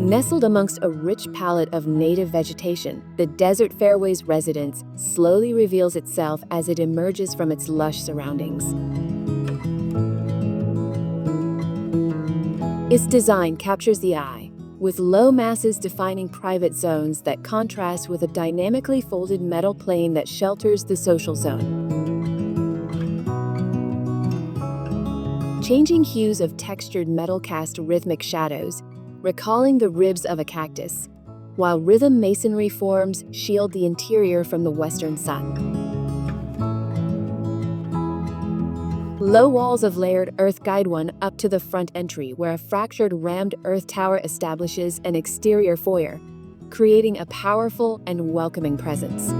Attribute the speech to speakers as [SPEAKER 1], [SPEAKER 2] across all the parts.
[SPEAKER 1] Nestled amongst a rich palette of native vegetation, the desert Fairways Residence slowly reveals itself as it emerges from its lush surroundings. Its design captures the eye, with low masses defining private zones that contrast with a dynamically folded metal plane that shelters the social zone. Changing hues of textured metal cast rhythmic shadows, recalling the ribs of a cactus, while rhythm masonry forms shield the interior from the western sun. Low walls of layered earth guide one up to the front entry, where a fractured rammed earth tower establishes an exterior foyer, creating a powerful and welcoming presence.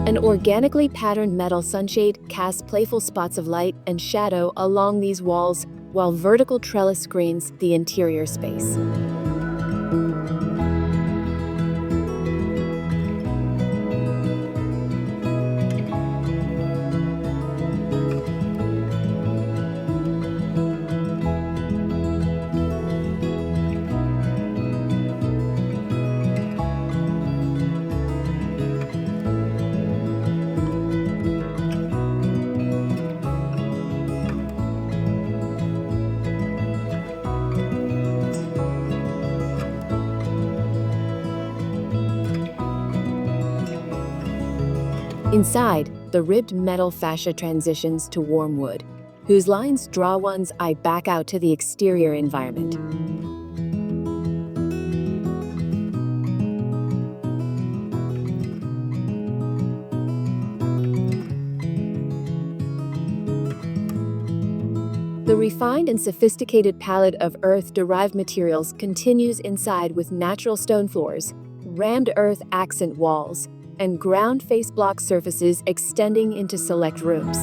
[SPEAKER 1] An organically patterned metal sunshade casts playful spots of light and shadow along these walls, while vertical trellis screens the interior space. Inside, the ribbed metal fascia transitions to warm wood, whose lines draw one's eye back out to the exterior environment. The refined and sophisticated palette of earth-derived materials continues inside with natural stone floors, rammed earth accent walls, and ground face block surfaces extending into select rooms.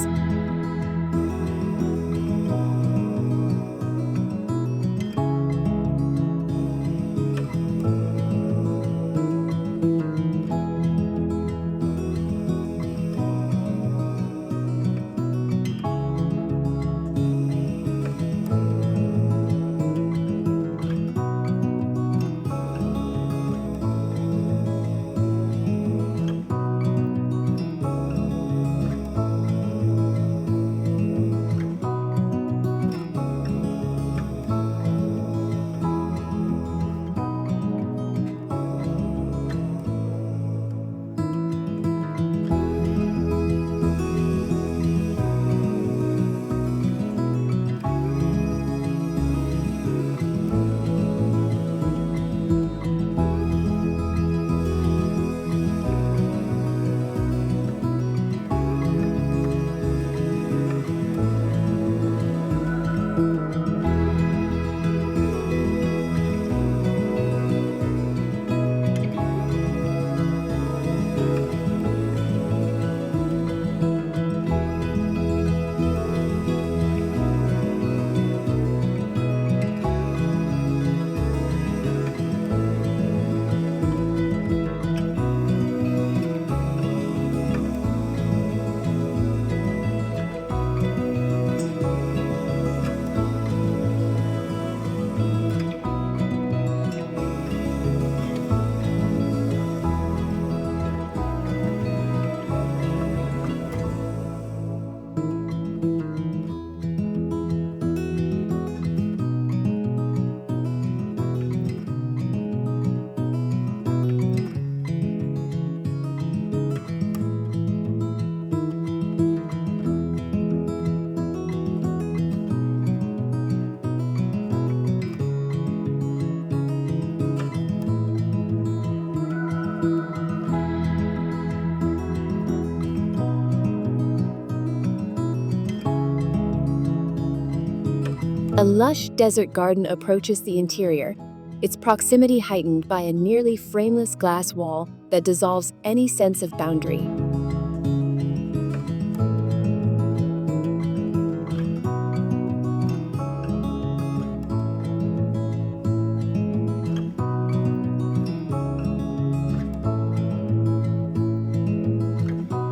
[SPEAKER 1] A lush desert garden approaches the interior, its proximity heightened by a nearly frameless glass wall that dissolves any sense of boundary.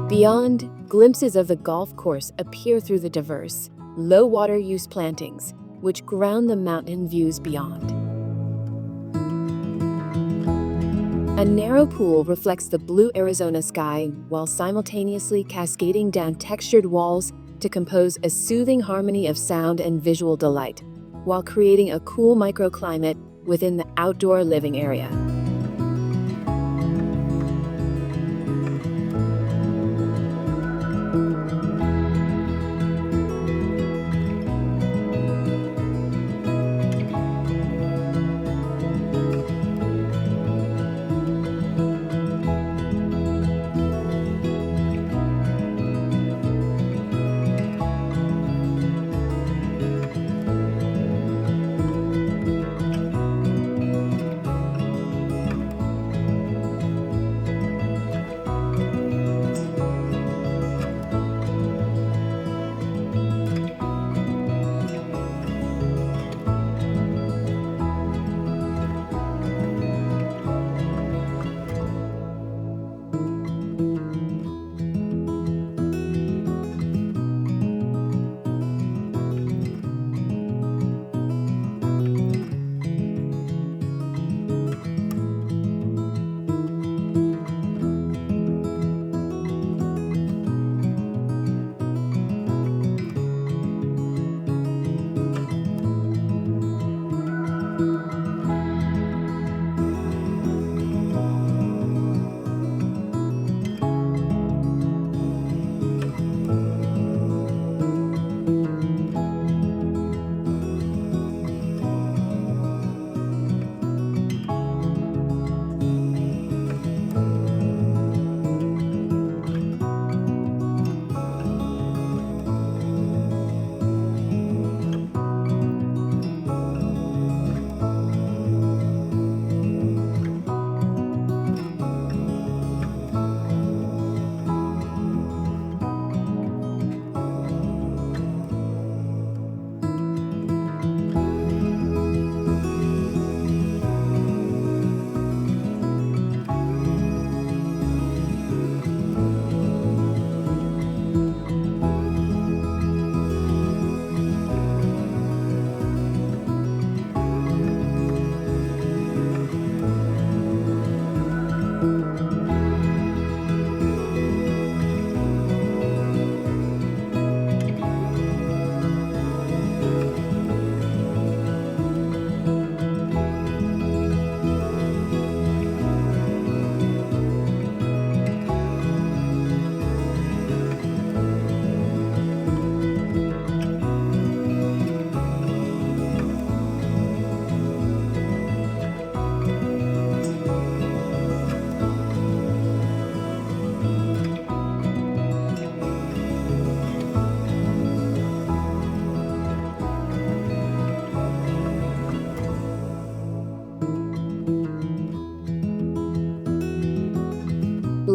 [SPEAKER 1] Beyond, glimpses of the golf course appear through the diverse, low water use plantings, which ground the mountain views beyond. A narrow pool reflects the blue Arizona sky while simultaneously cascading down textured walls to compose a soothing harmony of sound and visual delight, while creating a cool microclimate within the outdoor living area.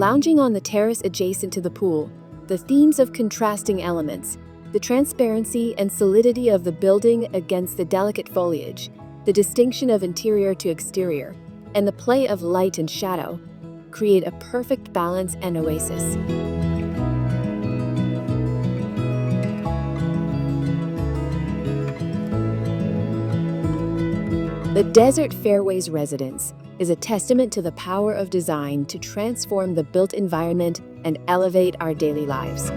[SPEAKER 1] Lounging on the terrace adjacent to the pool, the themes of contrasting elements, the transparency and solidity of the building against the delicate foliage, the distinction of interior to exterior, and the play of light and shadow, create a perfect balance and oasis. The Desert Fairways Residence is a testament to the power of design to transform the built environment and elevate our daily lives.